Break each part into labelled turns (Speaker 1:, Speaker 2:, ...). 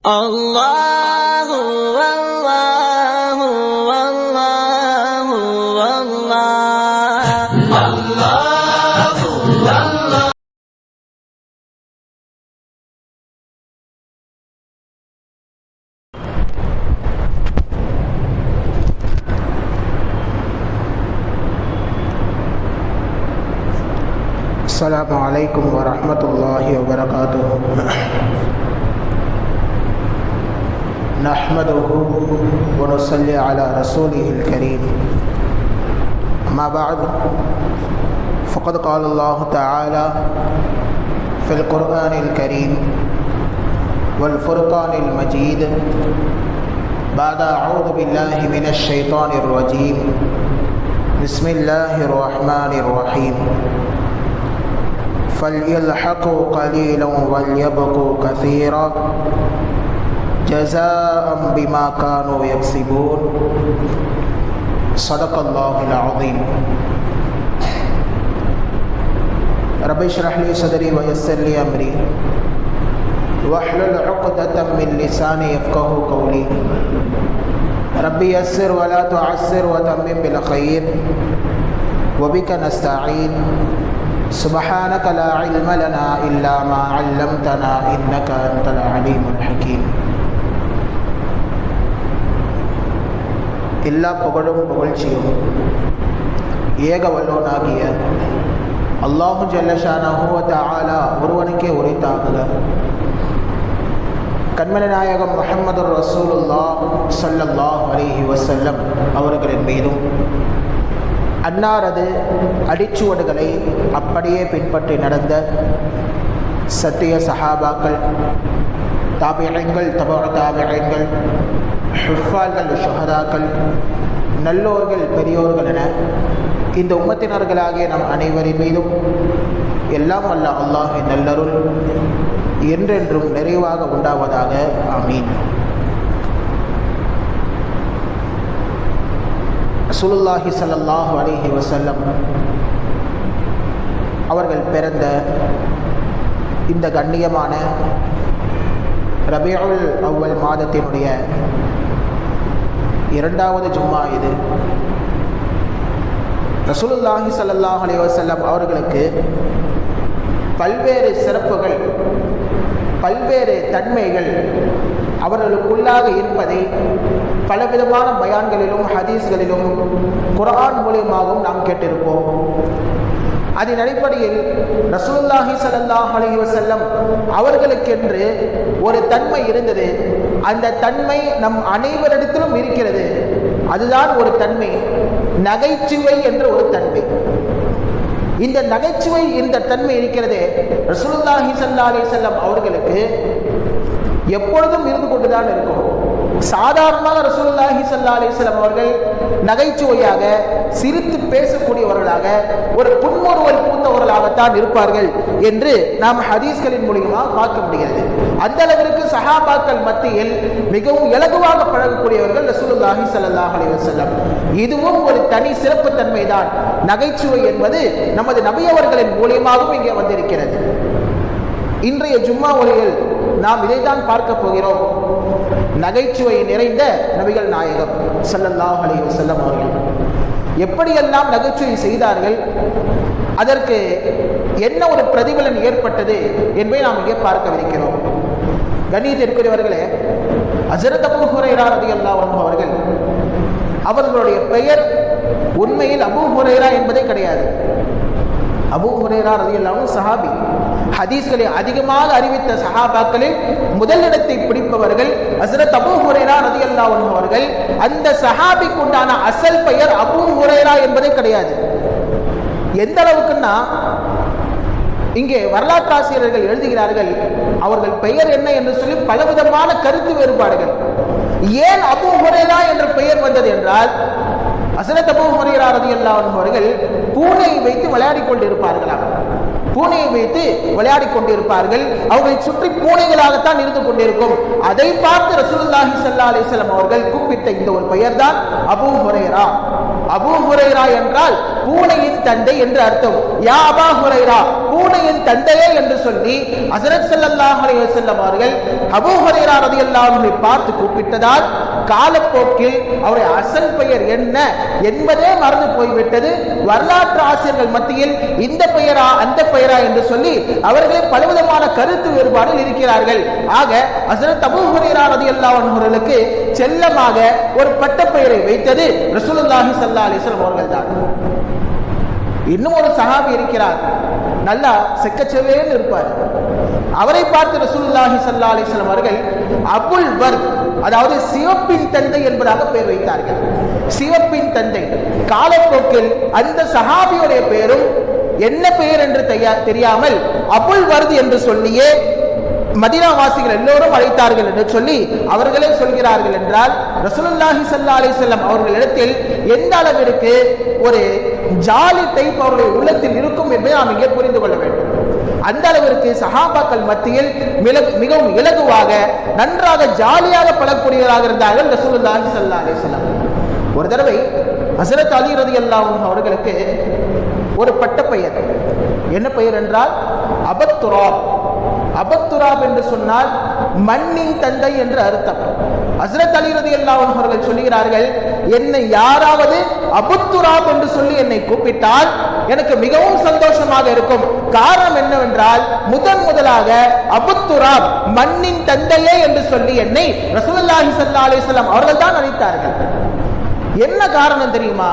Speaker 1: الله والله والله والله الله والله.
Speaker 2: السلام عليكم ورحمة الله وبركاته. نحمده ونصلي على رسوله الكريم. أما بعد فقد قال الله تعالى في القرآن الكريم والفرقان المجيد بعد أعوذ بالله من الشيطان الرجيم بسم الله الرحمن الرحيم. فليضحكوا قليلا وليبكوا كثيرا جزاء بما كانوا يكسبون. صدق الله العظيم. رب اشرح لي صدري ويسر لي امري واحلل عقدة من لساني يفقهوا قولي. ربي يسر ولا تعسر وتمم بالخير وبك نستعين. سبحانك لا علم لنا إلا ما علمتنا إنك أنت العليم الحكيم. எல்லா புகழும் புகழ்ச்சியும் ஏக வல்லோனாகிய அல்லாஹு ஜல்ல ஷானஹு வ தஆலா ஒருவனுக்கே உரித்தாகுக. கண்மணி நாயகம் முஹம்மது ரசூலுல்லாஹ் ஸல்லல்லாஹு அலைஹி வஸல்லம் அவர்களின் மீதும் அன்னாரது அடிச்சுவடுகளை அப்படியே பின்பற்றி நடந்த சத்திய சஹாபாக்கள், தாபிஈன்கள், தபஅ தாபிஈன்கள், ஹுஃபால்கள், ஷுஹதாக்கள், நல்லோர்கள், பெரியோர்கள் என இந்த உம்மத்தினர்களாகிய நம் அனைவரின் மீதும் எல்லாம் வல்ல அல்லாஹ்வின் நல்லருள் என்றென்றும் நிறைவாக உண்டாவதாக. ஆமீன். ரசூலுல்லாஹி ஸல்லல்லாஹு அலைஹி வஸல்லம் அவர்கள் பிறந்த இந்த கண்ணியமான ரபீஉல் அவ்வல் மாதத்தினுடைய இரண்டாவது ஜும்மா இது. ரசூலுல்லாஹி ஸல்லல்லாஹு அலைஹி வஸல்லம் அவர்களுக்கு பல்வேறு சிறப்புகள், பல்வேறு தன்மைகள் அவர்களுக்குள்ளாக இருப்பதை பலவிதமான பயான்களிலும் ஹதீஸ்களிலும் குர்ஆன் மூலமாகவும் நாம் கேட்டிருப்போம். அதன் அடிப்படையில் ரசூலுல்லாஹி ஸல்லல்லாஹு அலைஹி வஸல்லம் அவர்களுக்கென்று ஒரு தன்மை இருந்தது. அந்த தன்மை நம் அனைவரிடத்திலும் இருக்கிறது. அதுதான் ஒரு தன்மை, நகைச்சுவை என்ற ஒரு தன்மை. இந்த நகைச்சுவை இந்த தன்மை இருக்கிறதே ரசூலுல்லாஹி ஸல்லல்லாஹு அலைஹி வஸல்லம் அவர்களுக்கு எப்பொழுதும் இருந்து கொண்டுதான் இருக்கும். சாதாரணமாக ரசூலுல்லாஹி ஸல்லல்லாஹு அலைஹி வஸல்லம் அவர்கள் நகைச்சுவையாக சிரித்து பேசக்கூடியவர்களாக, ஒரு புன்முறுவல் பூத்தவர்களாகத்தான் இருப்பார்கள் என்று நாம் ஹதீஸ்களின் மூலமாக பார்க்க முடிகிறது. அந்த அளவிற்கு சஹாபாக்கள் மத்தியில் மிகவும் இலகுவாக பழகக்கூடியவர்கள் ரசூலுல்லாஹி ஸல்லல்லாஹு அலைஹி வஸல்லம். இதுவும் ஒரு தனி சிறப்பு தன்மை தான். நகைச்சுவை என்பது நமது நபி அவர்களின் மூலமாகவும் இங்கே வந்திருக்கிறது. இன்றைய ஜும்மா ஒலியில் நாம் இதைத்தான் பார்க்க போகிறோம். நகைச்சுவை நிறைந்த நபிகள் நாயகம் ஸல்லல்லாஹு அலைஹி வஸல்லம் அவர்கள் எப்படியெல்லாம் நகைச்சுவை செய்தார்கள், அதற்கு என்ன ஒரு பிரதிபலன் ஏற்பட்டது என்பதை நாம் இங்கே பார்க்கவிருக்கிறோம். கண்ணியத்திற்குரியவர்களே, ஹஜ்ரத் அபூ ஹுரைரா ரலியல்லாஹு அன்ஹு அவர்கள், அவர்களுடைய பெயர் உண்மையில் அபூ ஹுரைரா என்பதே கிடையாது. அபூ ஹுரைரா ரலியல்லாஹு அன்ஹு சஹாபி. ஹதீஸ்களை அதிகமாக அறிவித்த சஹாபாக்களில் முதலிடத்தை பிடிப்பவர்கள் ஹஜ்ரத் அபூ ஹுரைரா ரலியல்லாஹு அன்ஹு அவர்கள். அந்த சஹாபிக்கு உண்டான அசல் பெயர் அபூ ஹுரைரா என்பதே கிடையாது. எந்த அளவுக்குன்னா, இங்கே வரலாற்றாசிரியர்கள் எழுதுகிறார்கள், அவர்கள் பெயர் என்ன என்று சொல்லி பலவிதமான கருத்து வேறுபாடுகள். ஏன் அபூ ஹுரைரா என்ற பெயர் வந்தது என்றால், ஹஜ்ரத் அபூ ஹுரைரா ரலியல்லாஹு அன்ஹு அவர்கள் பூனையை வைத்து விளையாடி கொண்டிருப்பார்களாம். பூனையை வைத்து விளையாடி கொண்டிருப்பார்கள். அவர்களை சுற்றி பூனைகளாகத்தான் இருந்து கொண்டிருக்கும். அதை பார்த்து ரசூலுல்லாஹி ஸல்லல்லாஹு அலைஹி வஸல்லம் அவர்கள் கூப்பிட்ட இந்த ஒரு பெயர் தான் அபூ ஹுரைரா. அபூ ஹுரைரா என்றால் பூனையின் தந்தை என்று அர்த்தம். யா அபா ஹுரைரா, பூனையின் தந்தையே என்று சொல்லி ஹஜ்ரத் ஸல்லல்லாஹு அலைஹி வஸல்லம் அவர்கள் அபூ ஹுரைரா ரலியல்லாஹு அன்ஹு பார்த்து கூப்பிட்டதால் காலப்போக்கில் அவருடைய அசல் பெயர் என்ன என்பதே மறந்து போய்விட்டது. வரலாற்று ஆசிரியர்கள் மத்தியில் இந்த பெயரா அந்த பெயரா என்று சொல்லி அவர்களே பலவிதமான கருத்து வேறுபாடில் இருக்கிறார்கள். ஆக ஹஜ்ரத் அபூ ஹுரைரா ரலியல்லாஹு அன்ஹு அவர்களுக்கு செல்லமாக ஒரு பட்ட பெயரை வைத்தது ரசூலுல்லாஹி ஸல்லல்லாஹு அலைஹி வஸல்லம் அவர்கள் தான். இன்னும் ஒரு சஹாபி இருக்கிறார், நல்லா செக்கச்செவேன்னு இருப்பார். அவரை பார்த்து ரசூலுல்லாஹி ஸல்லல்லாஹு அலைஹி வஸல்லம் அவர்கள் அபுல் வர்த், அதாவது சிவப்பின் தந்தை என்பதாக பெயர் வைத்தார்கள். சிவப்பின் தந்தை. காலப்போக்கில் அந்த சஹாபியுடைய பெயரும் என்ன பெயர் என்று தெரியாமல் அபுல் வர்த் என்று சொல்லியே மதீனாவாசிகள் எல்லோரும் அழைத்தார்கள் என்று சொல்லி அவர்களே சொல்கிறார்கள் என்றால் ரசூலுல்லாஹி ஸல்லல்லாஹு அலைஹி வஸல்லம் அவர்களிடத்தில் எந்த அளவிற்கு ஒரு ஜாலி டைப் அவருடைய உள்ளத்தில் இருக்கும் என்பதை நாம் இங்கே புரிந்து கொள்ள வேண்டும். அந்த அளவிற்கு சஹாபாக்கள் மத்தியில் மிகவும் இலகுவாக நன்றாக ஜாலியாக பழக்கூடியவராக இருந்தார்கள் ரசூலுல்லாஹி ஸல்லல்லாஹு அலைஹி வஸல்லம். ஒரு தடவை ஹஸரத் அலி ரலியல்லாஹு அன்ஹு அவர்களுக்கு ஒரு பட்ட பெயர், என்ன பெயர் என்றால் அபத்துராப். அபத்துராப் என்று சொன்னால் மண்ணின் தந்தை என்று அர்த்தம். ஹஸ்ரத் அலி ரலியல்லாஹு அன்ஹு அவர்கள் சொல்கிறார்கள், என்னை யாராவது அபுத்துராப் என்று சொல்லி என்னை கூப்பிட்டால் எனக்கு மிகவும் சந்தோஷமாக இருக்கும். காரணம் என்னவென்றால் முதலாக அபுத்துராப் மண்ணின் தந்தையே என்று சொல்லி என்னை ரசூலுல்லாஹி ஸல்லல்லாஹு அலைஹி வஸல்லம் அவர்கள் தான் அழைத்தார்கள். என்ன காரணம் தெரியுமா?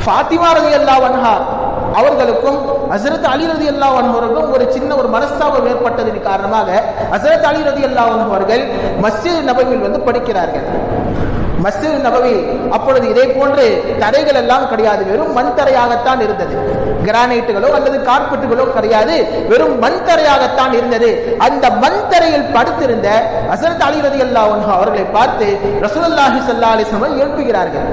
Speaker 2: ஃபாத்திமா ரலியல்லாஹு அன்ஹா அவர்களுக்கும் ஹஸ்ரத் அலி ரலியல்லாஹு அன்ஹு அவர்களுக்கும் ஒரு சின்ன ஒரு மனஸ்தாபம் ஏற்பட்டதின் காரணமாக ஹஸ்ரத் அலி ரலியல்லாஹு அன்ஹு அவர்கள் மஸ்ஜித் நபவியில் வந்து படிக்கிறார்கள். மஸ்ஜித் நபவி அப்பொழுது இதே போன்று தரைகள் எல்லாம் கிடையாது, வெறும் மண் தரையாகத்தான் இருந்தது. கிரானைட்டுகளோ அல்லது கார்பெட்டுகளோ கிடையாது, வெறும் மண் தரையாகத்தான் இருந்தது. அந்த மண் தரையில் படுத்திருந்த ஹஸ்ரத் அலி ரலியல்லாஹு அன்ஹு அவர்களை பார்த்து ரசூலுல்லாஹி ஸல்லல்லாஹு அலைஹி வஸல்லம் எழுப்புகிறார்கள்.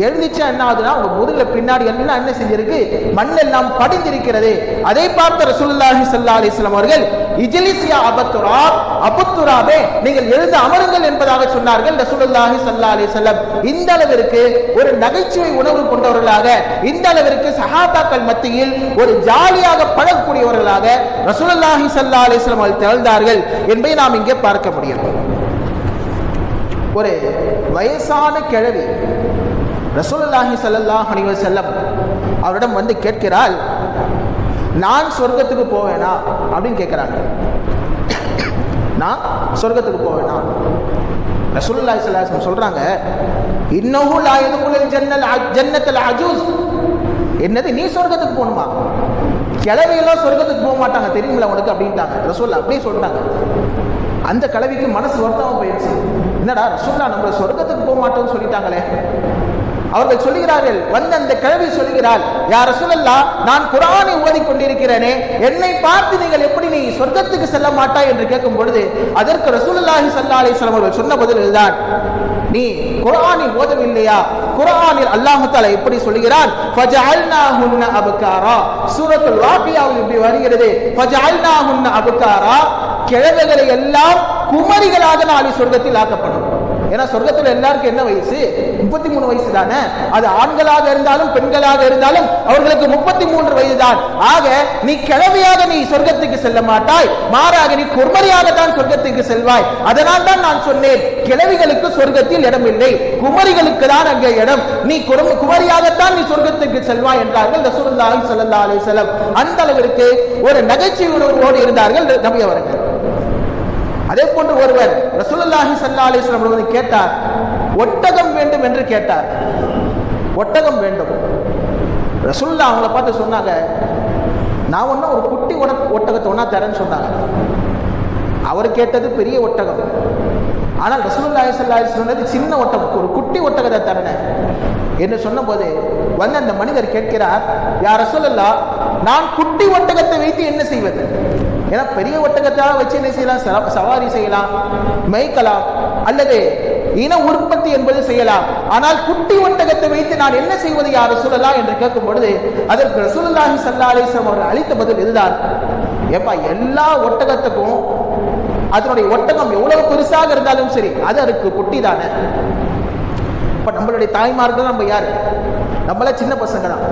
Speaker 2: எழுதிச்சா என்ன ஆகுதுன்னா, உங்க முதுகுல பின்னாடி எல்லாம் என்ன செஞ்சிருக்கு, மண்ணெல்லாம் படிந்திருக்கிறது. அதை பார்த்த ரசூலுல்லாஹி ஸல்லல்லாஹு அலைஹி வஸல்லம் அவர்கள் இஜ்லிஸ் யா அபத்துராப், அபத்துராபே நீங்கள் எழுந்து அமருங்கள் என்பதாக சொன்னார்கள் ரசூலுல்லாஹி ஸல்லல்லாஹு அலைஹி வஸல்லம். இந்த அளவிற்கு ஒரு நகைச்சுவை உணர்வு கொண்டவர்களாக, இந்த அளவிற்கு சஹாபாக்கள் மத்தியில் ஒரு ஜாலியாக பழகக்கூடியவர்களாக ரசூலுல்லாஹி ஸல்லல்லாஹு அலைஹி வஸல்லம் அவர்கள் திகழ்ந்தார்கள் என்பதை நாம் இங்கே பார்க்க முடியும். ஒரு வயசான கிழவி ரசூலுல்லாஹி ஸல்லல்லாஹு அலைஹி வஸல்லம் அவரிடம் வந்து கேட்கிறாள், நான் சொர்க்கத்துக்கு போவேனா அப்படின்னு கேட்கிறாங்க. நான் சொர்க்கத்துக்கு போவேனா? ரசூலுல்லாஹி ஸல்லல்லாஹு அலைஹி வஸல்லம் சொல்றாங்க, இன்னஹு லா யதுகுலுல் ஜன்னத்துல் அஜூஸ். என்னது, நீ சொர்க்கத்துக்கு போகணுமா? கிழவியெல்லாம் சொர்க்கத்துக்கு போக மாட்டாங்க தெரியுங்களா உனக்கு அப்படின்ட்டாங்க. ரசூலுல்லாஹ் அப்படியே சொல்லிட்டாங்க. அந்த கிழவிக்கு மனசு வருத்தமா போயிடுச்சு. என்னடா ரசூலுல்லாஹ் நம்ம சொர்க்கத்துக்கு போக மாட்டோம்னு சொல்லிட்டாங்களே. அவர்கள் சொல்லுகிறார்கள், வந்து அந்த கிழவி சொல்லுகிறாள், யா ரசூலல்லாஹ் நான் குர்ஆனை ஓதிக் கொண்டிருக்கிறேனே, என்னை பார்த்து நீங்கள் எப்படி நீ சொர்க்கத்துக்கு செல்ல மாட்டாய் என்று கேட்கும் பொழுது அதற்கு ரசூலுல்லாஹி ஸல்லல்லாஹு அலைஹி வஸல்லம் அவர்கள் சொன்ன பதில் இதுதான், நீ குர்ஆனை ஓதவில்லையா? குர்ஆனில் அல்லாஹ் தஆலா எப்படி சொல்கிறான், ஃபஜஅல்னாஹுன்ன அப்காரா. சூரத்துல் வாகியாவில் இப்படி வருகிறது, ஃபஜஅல்னாஹுன்ன அப்காரா, கிழவிகளை எல்லாம் குமரிகளாக நாளை சொர்க்கத்தில் ஆக்கப்படும். ஏன்னா சொர்க்கத்தில் எல்லாருக்கும் என்ன வயசு? 33 வயசு தானே. அது ஆண்களாக இருந்தாலும் பெண்களாக இருந்தாலும் அவர்களுக்கு 33 வயது தான். ஆக நீ கிழவியாக நீ சொர்க்கத்துக்கு செல்ல மாட்டாய், மாறாக நீ குமரியாகத்தான் சொர்க்கத்துக்கு செல்வாய். அதனால் தான் நான் சொன்னேன், கிழவிகளுக்கு சொர்க்கத்தில் இடம் இல்லை, குமரிகளுக்கு தான் அங்கே இடம். நீ குமரியாகத்தான் நீ சொர்க்கத்துக்கு செல்வாய் என்றார்கள் ரசூலுல்லாஹி ஸல்லல்லாஹு அலைஹி வஸல்லம். அந்த அளவிற்கு ஒரு நகைச்சுவை உணர்வோடு இருந்தார்கள் நபி அவர்கள். அதே போன்று ஒருவர் ரசூலுல்லாஹி ஸல்லல்லாஹு அலைஹி வஸல்லம் அவர்கள் கேட்டார், ஒட்டகம் வேண்டும் என்று கேட்டார். ஒட்டகம் வேண்டும். ரசூலுல்லாஹ் அவங்களை பார்த்து சொன்னாங்க, நான் ஒன்னும் ஒரு குட்டி ஒட்டகத்தை ஒன்னா தரேன்னு சொன்னாங்க. அவர் கேட்டது பெரிய ஒட்டகம். ஆனால் ரசூலுல்லாஹி ஸல்லல்லாஹு அலைஹி வஸல்லம் சொன்னது சின்ன ஒட்டகம், ஒரு குட்டி ஒட்டகத்தை தரேன் என்று சொன்ன போது வந்து அந்த மனிதர் கேட்கிறார், யா ரசூலல்லாஹ் நான் குட்டி ஒட்டகத்தை வைத்து என்ன செய்வது? ஏன்னா பெரிய ஒட்டகத்தாக வச்சு என்ன செய்யலாம், சவாரி செய்யலாம், மேய்க்கலாம், அல்லது இன உற்பத்தி என்பது செய்யலாம். ஆனால் குட்டி ஒட்டகத்தை வைத்து நான் என்ன செய்வது யா ரசூலல்லாஹ் என்று கேட்கும் பொழுது அதற்கு ரசூலுல்லாஹி ஸல்லல்லாஹு அலைஹி வஸல்லம் அவர்கள் அளித்த பதில் இதுதான், ஏப்பா எல்லா ஒட்டகத்துக்கும் அதனுடைய ஒட்டகம் எவ்வளவு பெருசாக இருந்தாலும் சரி அது அதுக்கு குட்டி தானே. இப்ப நம்மளுடைய தாய்மார்கள் நம்ம யாரு? நம்மள சின்ன பசங்க தான்,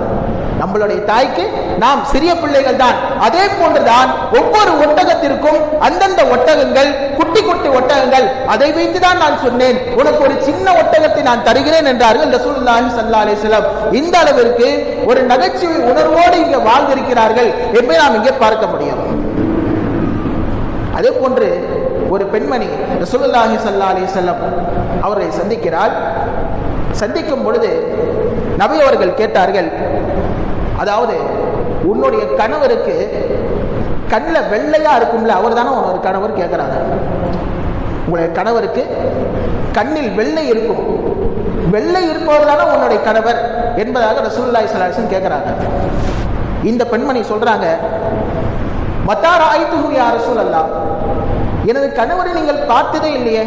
Speaker 2: நம்மளுடைய தாய்க்கு நாம் சிறிய பிள்ளைகள் தான். அதே போன்றுதான் ஒவ்வொரு ஒட்டகத்திற்கும் அந்தந்த ஒட்டகங்கள், குட்டி குட்டி ஒட்டகங்கள். அதை வைத்துதான் நான் சொன்னேன், உனக்கு ஒரு சின்ன ஒட்டகத்தை நான் தருகிறேன் என்றார்கள் ரசூலுல்லாஹி ஸல்லல்லாஹு அலைஹி வஸல்லம். இந்த அளவிற்கு ஒரு நகைச்சுவை உணர்வோடு இங்கே வாழ்ந்திருக்கிறார்கள் என்பதை நாம் இங்கே பார்க்க முடியும். அதே போன்று ஒரு பெண்மணி ரசூலுல்லாஹி ஸல்லல்லாஹு அலைஹி வஸல்லம் அவரை சந்திக்கிறாள். சந்திக்கும் பொழுது நபி அவர்கள் கேட்டார்கள், அதாவது உன்னுடைய கணவருக்கு கண்ணில் வெள்ளையா இருக்கும்ல, அவர் தானே உன்னோட கணவர் கேட்கிறாங்க. உங்களுடைய கணவருக்கு கண்ணில் வெள்ளை இருக்கும், வெள்ளை இருப்பவர் தானே உன்னுடைய கணவர் என்பதாக ரசூலுல்லாஹி ஸல்லல்லாஹு அலைஹி வஸல்லம் கேட்கிறாங்க. இந்த பெண்மணி சொல்றாங்க, மத்தா ரஅய்துஹு யா ரசூலல்லாஹ், எனது கணவரை நீங்கள் பார்த்ததே இல்லையே,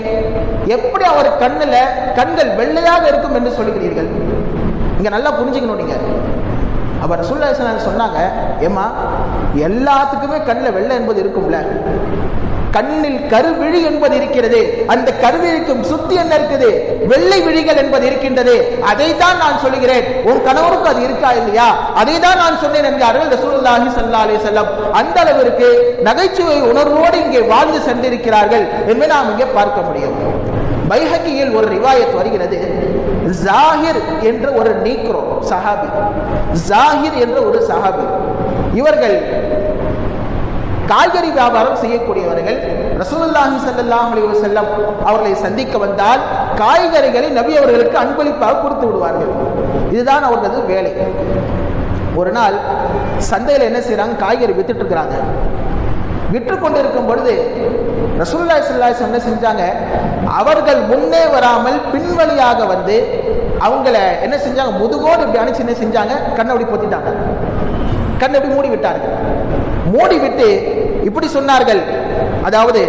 Speaker 2: எப்படி அவர் கண்கள் வெள்ளையாக இருக்கும் என்று சொல்லுகிறீர்கள்? இங்க நல்லா புரிஞ்சுக்கணும். நீங்க அவர் ரசூலுல்லாஹி ஸல்லல்லாஹு அலைஹி வஸல்லம் சொன்னாங்க, ஏமா எல்லாத்துக்குமே கண்ணில் வெள்ளை என்பது இருக்கும்ல, கண்ணில் கருவிழி என்பது இருக்கிறது, அந்த கருவிழிக்கும் சுத்தி என்ன இருக்குது, வெள்ளை விழிகள் என்பது இருக்கின்றது. அதை தான் நான் சொல்லுகிறேன், உன் கணவருக்கு அது இருக்கா இல்லையா, அதை தான் நான் சொன்னேன் என்கிறார்கள் ரசூலுல்லாஹி ஸல்லல்லாஹு அலைஹி வஸல்லம். அந்த அளவிற்கு நகைச்சுவை உணர்வோடு இங்கே வாழ்ந்து சென்றிருக்கிறார்கள் என்பதை நாம் இங்கே பார்க்க முடியும். பைஹக்கியில் ஒரு ரிவாயத் வருகிறது, ஜாஹிர் என்ற ஒரு நீக்ரோ சஹாபி, ஜாஹிர் என்ற ஒரு சஹாபி, இவர்கள் காய்கறி வியாபாரம் செய்யக்கூடியவர்கள். ரசூலுல்லாஹி ஸல்லல்லாஹு அலைஹி வஸல்லம் அவர்களை சந்திக்க வந்தால் காய்கறிகளை நபி அவர்களுக்கு அன்பளிப்பாக கொடுத்து விடுவார்கள். இதுதான் அவர்களது வேலை. ஒரு நாள் சந்தையில் என்ன செய்யறாங்க, காய்கறி வித்துட்டு இருக்கிறாங்க. விற்று கொண்டிருக்கும் பொழுது ரசூலுல்லாஹி ஸல்லல்லாஹு அலைஹி வஸல்லம் என்ன செஞ்சாங்க, அவர்கள் முன்னே வராமல் பின்வழியாக வந்து அவங்கள என்ன செஞ்சாங்க, முதுகோடு இப்படி அணைச்சு என்ன செஞ்சாங்க, கண்ணை அப்படி பொத்திட்டாங்க, கண்ணை அப்படி மூடி விட்டார்கள். மூடிவிட்டு இப்படி சொன்னார்கள், அதாவது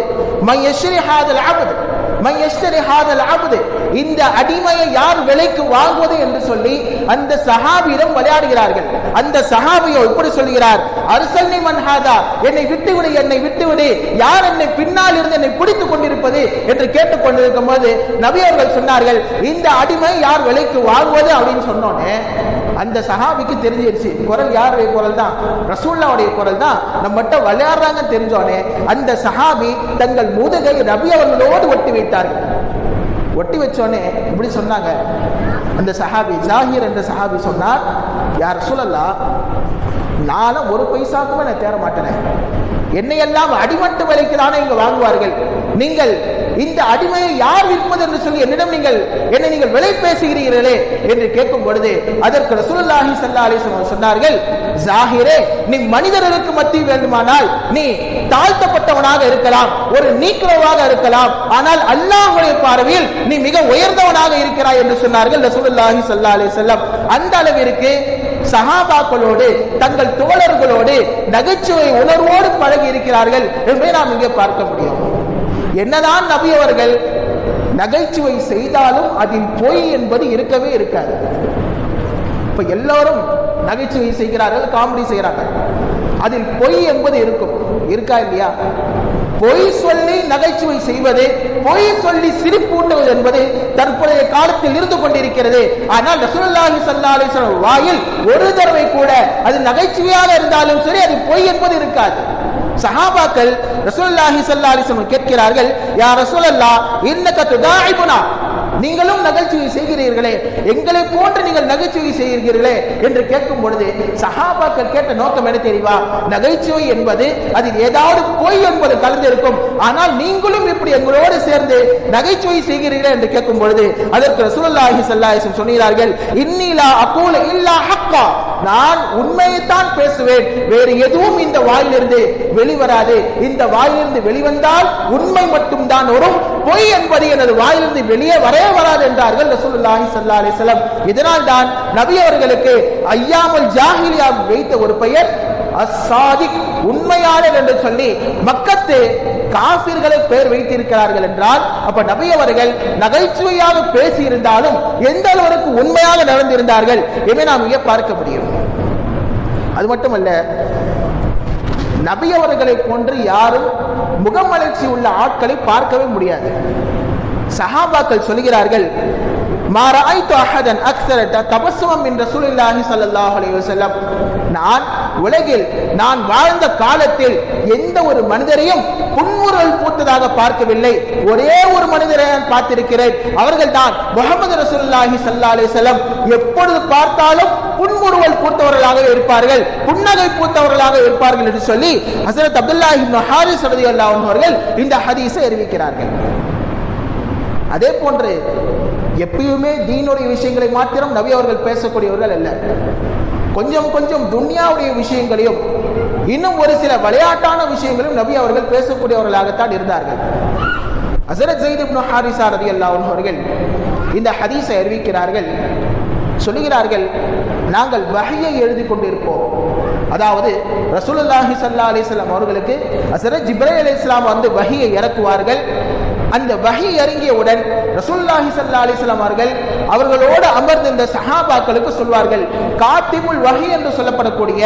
Speaker 2: இந்த அடிமையை யார் விலைக்கு வாங்குவது என்று சொல்லி அந்த சஹாபியிடம் விளையாடுகிறார்கள். அந்த சஹாபியோ இப்படி சொல்கிறார், அர்சல்னி மன் ஹாதா, என்னை விட்டுவிடு, என்னை விட்டுவிடு, யார் என்னை பின்னால் இருந்து என்னை பிடித்துக் கொண்டிருப்பது என்று கேட்டுக் கொண்டிருக்கும் போது நபி அவர்கள் சொன்னார்கள், இந்த அடிமை யார் விலைக்கு வாங்குவது அப்படின்னு சொன்னோன்னே அந்த சஹாபிக்கு தெரிஞ்சிருச்சு, குரல் யாருடைய குரல் தான், ரசூலுல்லாஹ்வுடைய குரல் தான், நம்மகிட்ட விளையாடுறாங்க தெரிஞ்சோனே அந்த சஹாபி தங்கள் முதுகை நபி அவர்களோடு ஒட்டி வைத்தார்கள். ஒட்டி வச்சோடனே இப்படி சொன்னாங்க, அந்த சஹாபி ஜாஹிர் என்ற சஹாபி சொன்னார், யார் ரசூலல்லாஹ், நானும் ஒரு பைசாக்குமே நான் தேர மாட்டேன், என்னையெல்லாம் அடிமட்டு விலைக்கு தானே இங்க வாங்குவார்கள், நீங்கள் இந்த அடிமையை யார் விற்பது என்று சொல்லி என்னிடம் நீங்கள் விலை பேசுகிறீர்களே என்று கேட்கும் பொழுது அதற்கு ரசூலுல்லாஹி ஸல்லல்லாஹு அலைஹி வஸல்லம் சொன்னார்கள், ஜாஹிரே, நீ மனிதர்களுக்கு மத்தியில் வேண்டுமானால் நீ தாழ்த்தப்பட்டவனாக இருக்கலாம், ஒரு நீக்ரோவாக இருக்கலாம், ஆனால் அல்லாஹ்வுடைய பார்வையில் நீ மிக உயர்ந்தவனாக இருக்கிறாய் என்று சொன்னார்கள் ரசூலுல்லாஹி ஸல்லல்லாஹு அலைஹி வஸல்லம். அந்த அளவிற்கு சஹாபாக்களோடு தங்கள் தோழர்களோடு நகைச்சுவை உணர்வோடு பழகி இருக்கிறார்கள் என்பதை நாம் இங்கே பார்க்க முடியும். என்னதான் நபி அவர்கள் நகைச்சுவை செய்தாலும் அதில் பொய் என்பது இருக்கவே இருக்காது. இப்ப எல்லாரும் நகைச்சுவை செய்கிறார்கள், காமெடி செய்கிறார்கள், அதில் பொய் என்பது இருக்கா இல்லையா? பொய் சொல்லி நகைச்சுவை செய்வது, பொய் சொல்லி சிரிப்பூட்டுவது என்பது தற்போதைய காலத்தில் இருந்து கொண்டிருக்கிறது. ஆனால் ரசூலுல்லாஹி ஸல்லல்லாஹு அலைஹி வஸல்லம் வாயில் ஒரு தடவை கூட அது நகைச்சுவையாக இருந்தாலும் சரி அது பொய் என்பது இருக்காது. சஹாபாக்கள் ரசூலுல்லாஹி ஸல்லல்லாஹு அலைஹி வஸல்லம் கேட்கிறார்கள், யா ரசூலல்லாஹ், இன்னக துதாயிபுனா, நீங்களும் நகைச்சுவை செய்கிறீர்களே, எங்களை போன்று நீங்கள் நகைச்சுவை செய்கிறீர்களே என்று கேட்கும் பொழுது சஹாபாக்கள் கேட்ட நோக்கம் என்ன தெரியுமா? நகைச்சுவை என்பது அதில் ஏதாவது பொய் என்பது கலந்திருக்கும், ஆனால் நீங்களும் இப்படி எங்களோடு சேர்ந்து நகைச்சுவை செய்கிறீர்கள் என்று கேட்கும் பொழுது அதற்கு ரசூலுல்லாஹி ஸல்லல்லாஹு அலைஹி வஸல்லம் சொன்னார்கள், இன்னி லா அகூலு இல்லா ஹக்கா, நான் உண்மையைத்தான் பேசுவேன், வேறு எதுவும் இந்த வாயிலிருந்து வெளிவராது, இந்த வாயிலிருந்து வெளிவந்தால் உண்மை மட்டும் தான் வரும், பொய் என்பது எனது வாயிலிருந்து வெளியே வரவே வராது என்றார்கள் ரசூலுல்லாஹி ஸல்லல்லாஹு அலைஹி வஸல்லம். இதனால் தான் நபி அவர்களுக்கு ஐயாமுல் ஜாஹிலியா வைத்த ஒரு பெயர் அஸ்ஸாதிக், உண்மையாளர் என்று சொல்லி மக்கத்து காஃபிர்களை பெயர் வைத்திருக்கிறார்கள் என்றால் அப்ப நபி அவர்கள் நகைச்சுவையாக பேசி இருந்தாலும் எந்த அளவுக்கு உண்மையாக நடந்திருந்தார்கள் என்று நாம் இங்கே பார்க்க முடியும். அது மட்டுமல்ல, நபி அவர்களை போன்று யாரும் முகமலர்ச்சி உள்ள ஆட்களை பார்க்கவே முடியாது. சஹாபாக்கள் சொல்கிறார்கள், மா ரஅய்து அஹதன் அக்ஸர தபஸ்ஸுமம் மின் ரசூலில்லாஹி ஸல்லல்லாஹு அலைஹி வஸல்லம், நான் உலகில் நான் வாழ்ந்த காலத்தில் எந்த ஒரு மனிதரையும் புன்முறுவல் பூத்ததாக பார்க்கவில்லை. ஒரே ஒரு மனிதரை நான் பார்த்திருக்கிறேன், அவர்கள் தான் முஹம்மது ரசூலுல்லாஹி ஸல்லல்லாஹு அலைஹி வஸல்லம். எப்பொழுது பார்த்தாலும் புன்முறுவல் பூத்தவர்களாக இருப்பார்கள், புன்னகை பூத்தவர்களாக இருப்பார்கள் என்று சொல்லி ஹஸரத் அப்துல்லாஹ் இப்னு ஹாரிஸ் ரலியல்லாஹு அன்ஹு அவர்கள் இந்த ஹதீஸை அறிவிக்கிறார்கள். அதே போன்று எப்பயுமே தீனுடைய விஷயங்களை மாத்திரம் நபி அவர்கள் பேசக்கூடியவர்கள் அல்ல. கொஞ்சம் கொஞ்சம் துன்யாவுடைய விஷயங்களையும் இன்னும் ஒரு சில விளையாட்டான விஷயங்களையும் நபி அவர்கள் பேசக்கூடியவர்களாகத்தான் இருந்தார்கள். ஹஸரத் ஸைத் இப்னு ஹாரிஸா ரலியல்லாஹு அன்ஹு அவர்கள் இந்த ஹதீஸை அறிவிக்கிறார்கள். சொல்லுகிறார்கள், நாங்கள் வஹியை எழுதி கொண்டிருப்போம். அதாவது ரசூலுல்லாஹி ஸல்லல்லாஹு அலைஹி வஸல்லம் அவர்களுக்கு ஹஸரத் ஜிப்ரீல் அலைஹிஸ்ஸலாம் வந்து வஹியை இறக்குவார்கள். அந்த வஹி இறங்கியவுடன் ரசூலுல்லாஹி ஸல்லல்லாஹு அலைஹி வஸல்லம் அவர்கள் அவர்களோடு அமர்ந்த இந்த சஹாபாக்களுக்கு சொல்வார்கள். காத்திபுல் வஹி என்று சொல்லப்படக்கூடிய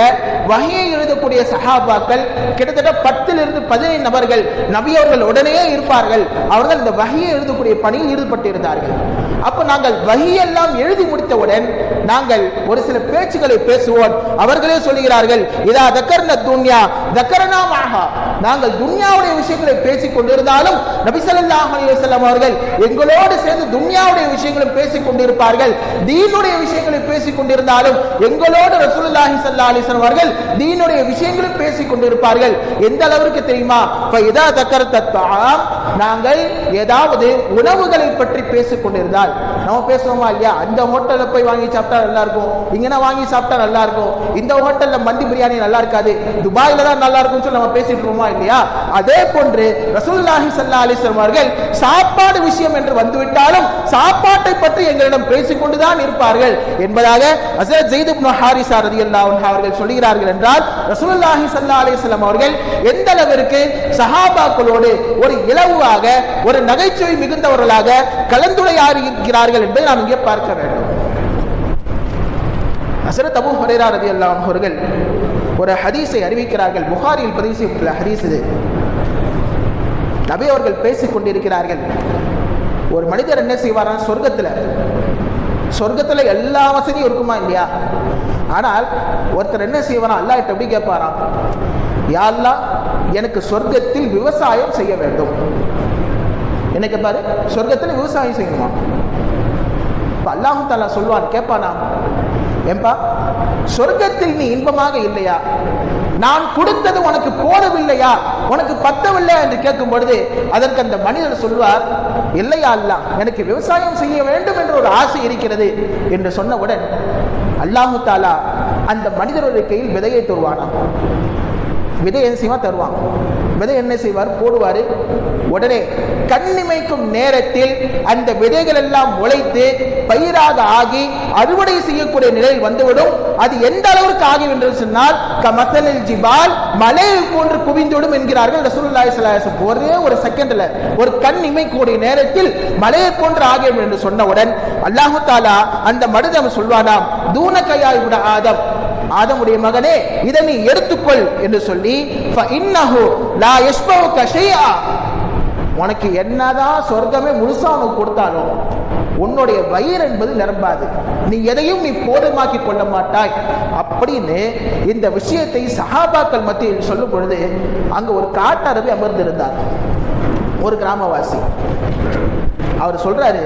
Speaker 2: வஹியை எழுதக்கூடிய சஹாபாக்கள் கிட்டத்தட்ட 10 to 15 நபர்கள் நபி அவர்கள் உடனே இருப்பார்கள். அவர்கள் இந்த வஹியை எழுதக்கூடிய பணியில் ஈடுபட்டு இருந்தார்கள். அப்ப நாங்கள் வஹியெல்லாம் எழுதி முடித்தவுடன் நாங்கள் ஒரு சில பேச்சுக்களை பேசுவோம். அவர்களே சொல்கிறார்கள், இதா தக்கர்ன துன்யா தக்கரனா மாஹா, நாங்கள் துன்யாவுடைய விஷயங்களை பேசிக் கொண்டிருந்தாலும் நபி ஸல்லல்லாஹு அலைஹி வஸல்லம் அவர்கள் எங்களோடு சேர்ந்து துன்யாவுடைய விஷயங்களும் பேசிக் கொண்டிருப்பார்கள். தீனுடைய விஷயங்களை பேசிக் கொண்டிருந்தாலும் எங்களோடு ரசூலுல்லாஹி ஸல்லல்லாஹு அலைஹி வஸல்லம் அவர்கள் தீனுடைய விஷயங்களும் பேசிக் கொண்டிருப்பார்கள். எந்த அளவிற்கு தெரியுமா? இதா தக்கரத தஆம், நாங்கள் ஏதாவது உணவுகளை பற்றி பேசிக் கொண்டிருந்தால் நம்ம பேசுவோமா இல்லையா? அந்த ஹோட்டல்ல போய் வாங்கி சாப்பிட்டா நல்லா இருக்கும், இங்கன வாங்கி சாப்பிட்டா நல்லா இருக்கும், இந்த ஹோட்டல்ல மந்தி பிரியாணி நல்லா இருக்காது, துபாயில தான் நல்லா இருக்கும்னு சொல்லி நம்ம பேசிட்டு இருக்கோமா இல்லையா? அதே போன்று ரசூலுல்லாஹி ஸல்லல்லாஹு அலைஹி வஸல்லம் அவர்கள் சாப்பாடு விஷயம் என்று வந்துவிட்டாலும் சாப்பாட்டை பற்றி எங்களிடம் பேசிக்கொண்டுதான் இருப்பார்கள் என்பதாக ஹஸரத் ஸைத் இப்னு ஹாரிஸா ரலியல்லாஹு அன்ஹு அவர்கள் சொல்கிறார்கள். என்றால் ரசூலுல்லாஹி ஸல்லல்லாஹு அலைஹி வஸல்லம் அவர்கள் எந்த அளவிற்கு சஹாபாக்களோடு ஒரு இலகுவாக ஒரு நகைச்சுவை மிகுந்தவர்களாக கலந்துரையாடி இருக்கிறார்கள் என்பதை நாம் இங்கே பார்க்க வேண்டும். ஹஸரத் அபூ ஹுரைரா ரலியல்லாஹு அன்ஹு அவர்கள் ஒரு ஹதீஸை அறிவிக்கிறார்கள். புகாரியில் பதிவு செய்யப்பட்டுள்ள ஹதீஸ் இது. நபி அவர்கள் பேசிக் கொண்டிருக்கிறார்கள். ஒரு மனிதர் என்ன செய்வாரா? சொர்க்கத்துல எல்லா வசதியும் இருக்குமா இல்லையா? ஆனால் ஒருத்தர் என்ன செய்வாரா? அல்லாஹ் கிட்ட எப்படி கேட்பாராம், யா அல்லாஹ், எனக்கு சொர்க்கத்தில் விவசாயம் செய்ய வேண்டும். எனக்கு பாரு, சொர்க்கத்தில் விவசாயம் செய்யணுமா? அல்லாஹ் தஆலா சொல்வான், கேட்பானா, ஏம்பா சொர்க்கத்தில் நீ இன்பமாக இல்லையா? நான் கொடுத்தது உனக்கு போதவில்லையா? உனக்கு பத்தவில்லை என்று கேட்கும் பொழுது அதற்கு அந்த மனிதர் சொல்வார், இல்லையா அல்லாஹ், எனக்கு விவசாயம் செய்ய வேண்டும் என்ற ஒரு ஆசை இருக்கிறது என்று சொன்னவுடன் அல்லாஹ் தஆலா அந்த மனிதருடைய கையில் விதையை தருவானாம். விதை என்ன செய்வா? தருவான். விதை என்ன செய்வார்? போடுவார். உடனே கண்ணிமைக்கும் நேரத்தில் அந்த விதைகள் எல்லாம் முளைத்து பயிராக ஆகி அறுவடை செய்யக்கூடிய நிலையில் வந்துவிடும். அது எந்த அளவுக்கு ஆகும் என்று சொன்னால் கமசலில் ஜிபால், மலையை போன்று குவிந்துவிடும் என்கிறார்கள் ரசூலுல்லாஹி ஸல்லல்லாஹு அலைஹி வஸல்லம். ஒரே ஒரு செகண்ட்ல, ஒரு கண் இமைக்கூடிய நேரத்தில் மலையை போன்று ஆகும் என்று சொன்னவுடன் அல்லாஹ் தஆலா அந்த மனிதன் சொல்வானாம், தூனகயா இப்னு ஆதம், ஆதமுடைய மகனே, இதை நீ எடுத்துக்கொள் என்று சொல்லி, ஃபஇன்னஹு லா யஷ்பஉக ஷைஆ, உனக்கு என்னதான் சொர்க்கமே முழுசா உனக்கு கொடுத்தாலும் உன்னுடைய வயிறு என்பது நிரம்பாது, நீ எதையும் நீ போதுமாக்கி கொள்ள மாட்டாய் அப்படின்னு இந்த விஷயத்தை சஹாபாக்கள் மத்தியில் சொல்லும் பொழுது அங்க ஒரு காட்டரபி அமர்ந்திருந்தார், ஒரு கிராமவாசி. அவர் சொல்றாரு,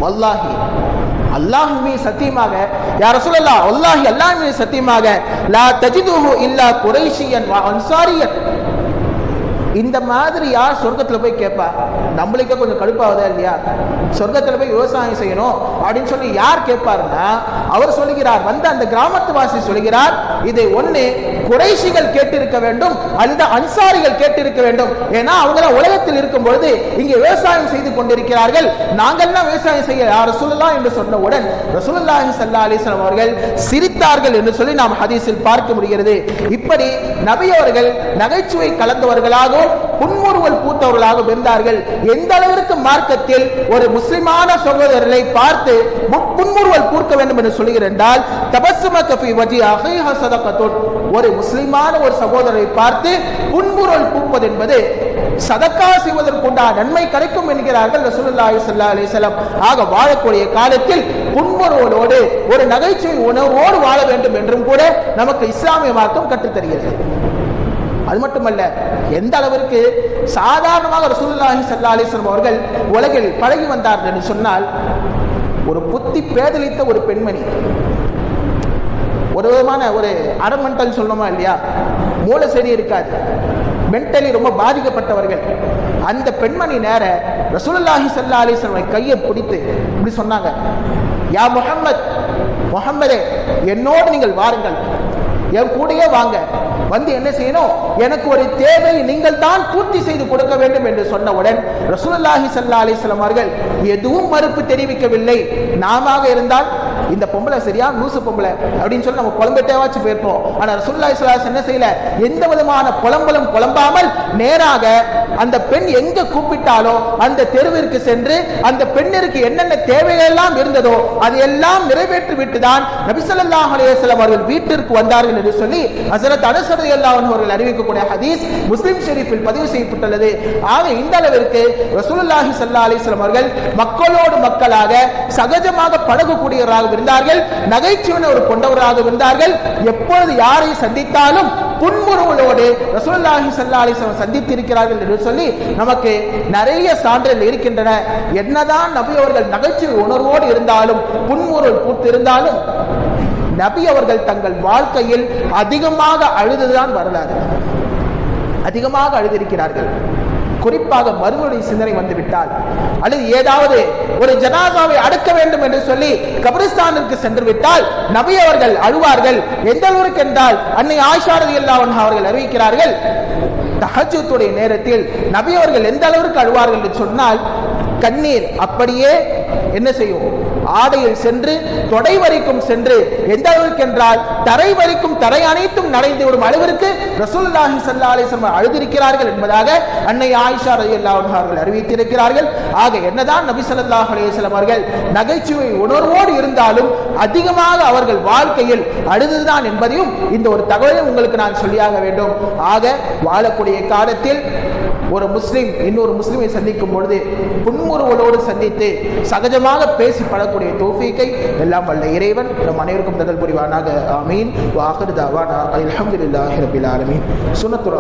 Speaker 2: வல்லாஹி, அல்லாஹ்வே சத்தியமாக, யா ரசூலல்லாஹ், வல்லாஹி அல்லாஹ்வே சத்தியமாக, லா தஜிதுஹு இல்லா குரைஷியன் வ அன்சாரியன், இந்த மாதிரி யார் சொர்க்கத்தில் போய் கேட்பா? நம்மளுக்கே கொஞ்சம் கடுப்பாவதா இல்லையா? சொர்க்கத்தில் போய் விவசாயம் செய்யணும் அப்படின்னு சொல்லி யார் கேட்பாருன்னா அவர் சொல்லுகிறார், வந்த அந்த கிராமத்து வாசி சொல்லுகிறார், இதை ஒண்ணு குறைஷிகள் கேட்டிருக்க வேண்டும் அல்லது அன்சாரிகள் கேட்டிருக்க வேண்டும். ஏன்னா அவங்க உலகத்தில் இருக்கும் பொழுது இங்கே விவசாயம் செய்து கொண்டிருக்கிறார்கள், நாங்கள்லாம் விவசாயம் செய்ய யார் ரசூலுல்லாஹ் என்று சொன்னவுடன் ரசூலுல்லாஹி ஸல்லல்லாஹு அலைஹி வஸல்லம் அவர்கள் சிரித்தார்கள் என்று சொல்லி நாம் ஹதீஸில் பார்க்க முடிகிறது. இப்படி நபி அவர்கள் நகைச்சுவை கலந்தவர்களாக புன்முறுவல் பூத்தவர்களாக இருந்தார்கள். எந்த அளவிற்கு மார்க்கத்தில் ஒரு முஸ்லிமான சகோதரரை பார்த்து புன்முறுவல் பூக்க வேண்டும் என்று சொல்கிறார், தபஸ்ஸுமக ஃபீ வஜி அஹீஹ ஸதகத்துன், ஒரு முஸ்லிமான ஒரு சகோதரரை பார்த்து புன்முறுவல் பூப்பது என்பது சதக்கா செய்வதற்குண்டான நன்மை கிடைக்கும் என்கிறார்கள் ரசூலுல்லாஹி ஸல்லல்லாஹு அலைஹி வஸல்லம். ஆக வாழக்கூடிய காலத்தில் புன்முறுவலோடு ஒரு நகைச்சுவை உணர்வோடு வாழ வேண்டும் என்றும் கூட நமக்கு இஸ்லாமிய மார்க்கம் கற்றுத்தருகிறது. அது மட்டுமல்ல, எந்த அளவிற்கு சாதாரணமாக ரசூலுல்லாஹி ஸல்லல்லாஹு அலைஹி வஸல்லம் அவர்கள் உலகில் பழகி வந்தார்கள் என்று சொன்னால், ஒரு புத்தி பேதலித்த ஒரு பெண்மணி, ஒரு விதமான ஒரு அரமெண்டல் சொல்லணுமா இல்லையா, மூளை சரி இருக்காது, மென்டலி ரொம்ப பாதிக்கப்பட்டவர்கள், அந்த பெண்மணி நேர ரசூலுல்லாஹி ஸல்லல்லாஹு அலைஹி வஸல்லம் கையை பிடித்து இப்படி சொன்னாங்க, யா முஹம்மதே, என்னோடு நீங்கள் வாருங்கள், என் கூடயே வாங்க, வந்து என்ன செய்யணும், எனக்கு ஒரு தேவை நீங்கள் தான் பூர்த்தி செய்து கொடுக்க வேண்டும் என்று சொன்னவுடன் ரசூலுல்லாஹி ஸல்லல்லாஹு அலைஹி வஸல்லம் அவர்கள் எதுவும் மறுப்பு தெரிவிக்கவில்லை. நாம இருந்தால் இந்த பொம்பளை சரியா லூசு பொம்பளை அப்படின்னு சொல்லி நம்ம புலம்பிட்டேவாச்சு போயிருப்போம். ஆனா ரசூலுல்லாஹி ஸல்லல்லாஹு அலைஹி வஸல்லம் என்ன செய்யல, எந்த விதமான புலம்பாமல் நேராக அந்த பெண் எங்க கூப்பிட்டாலோ அந்த தெருவிற்கு சென்று அந்த பெண்ணிற்கு என்னென்ன தேவைகள் எல்லாம் இருந்ததோ அதையெல்லாம் நிறைவேற்றி விட்டுதான் நபி ஸல்லல்லாஹு அலைஹி வஸல்லம் அவர்கள் வீட்டிற்கு வந்தார்கள் என்று சொல்லி ஹஜ்ரத் அனஸ் ரலியல்லாஹு அன்ஹு அவர்கள் அறிவிக்கக்கூடிய ஹதீஸ் முஸ்லிம் ஷரீஃபில் பதிவு செய்யப்பட்டுள்ளது. ஆக இந்த அளவிற்கு ரசூலுல்லாஹி ஸல்லல்லாஹு அலைஹி வஸல்லம் அவர்கள் மக்களோடு மக்களாக சகஜமாக பழகக்கூடியவராக இருந்தார்கள், நகைச்சுவை ஒரு கொண்டவராக இருந்தார்கள். எப்பொழுது யாரை சந்தித்தாலும் புன்முறுவலோடு ரசூலுல்லாஹி ஸல்லல்லாஹு அலைஹி வஸல்லம் சந்தித்திருக்கிறார்கள் என்று சொல்லி நமக்கு நிறைய சான்றுகள் இருக்கின்றன. என்னதான் நபி அவர்கள் நகைச்சுவை உணர்வோடு இருந்தாலும் புன்முறுவல் பூத்து இருந்தாலும் நபி அவர்கள் தங்கள் வாழ்க்கையில் அதிகமாக அழுதுதான் வரலாறு, அதிகமாக அழுதிருக்கிறார்கள். குறிப்பாக மறுமுறை சிந்தனை வந்துவிட்டால் அல்லது ஏதாவது ஒரு ஜனாசாவை அடக்க வேண்டும் என்று சொல்லி கபிரிஸ்தானிற்கு சென்று விட்டால் நபி அவர்கள் அழுவார்கள். எந்த அளவுக்கு என்றால் அன்னை ஆயிஷா ரலியல்லாஹு அன்ஹா அவர்கள் அறிவிக்கிறார்கள், தஹஜ்ஜுடைய நேரத்தில் நபி அவர்கள் எந்த அளவுக்கு அழுவார்கள் என்று சொன்னால், கண்ணீர் அப்படியே என்ன செய்யும், ஆடையில் சென்று தொடை வரைக்கும் சென்று எந்த அளவுக்கு என்றால் தரை வரைக்கும் தரை அனைத்தும் நனைந்துவிடும் அளவிற்கு ரசூலுல்லாஹி ஸல்லல்லாஹு அலைஹி வஸல்லம் அழுதிருக்கிறார்கள் என்பதாக அன்னை ஆயிஷா ரலியல்லாஹு அன்ஹா அவர்கள் அறிவித்திருக்கிறார்கள். ஆக என்னதான் நபி ஸல்லல்லாஹு அலைஹி வஸல்லம் அவர்கள் நகைச்சுவை உணர்வோடு இருந்தாலும் அதிகமாக அவர்கள் வாழ்க்கையில் அழுதுதான் என்பதையும் இந்த ஒரு தகவலை உங்களுக்கு நான் சொல்லியாக வேண்டும். ஆக வாழக்கூடிய காலத்தில் ஒரு முஸ்லிம் இன்னொரு முஸ்லிமை சந்திக்கும் பொழுது புன்முறுவலோடு சந்தித்து சகஜமாக பேசி படக்கூடிய தௌஃபீக்கை எல்லாம் வல்ல இறைவன் நம் அனைவருக்கும் தந்தல் புரிவானாக. ஆமீன். வ ஆகிரு தஅவானா அல்ஹம்துலில்லாஹி ரப்பில் ஆலமீன். சுன்னத்துல்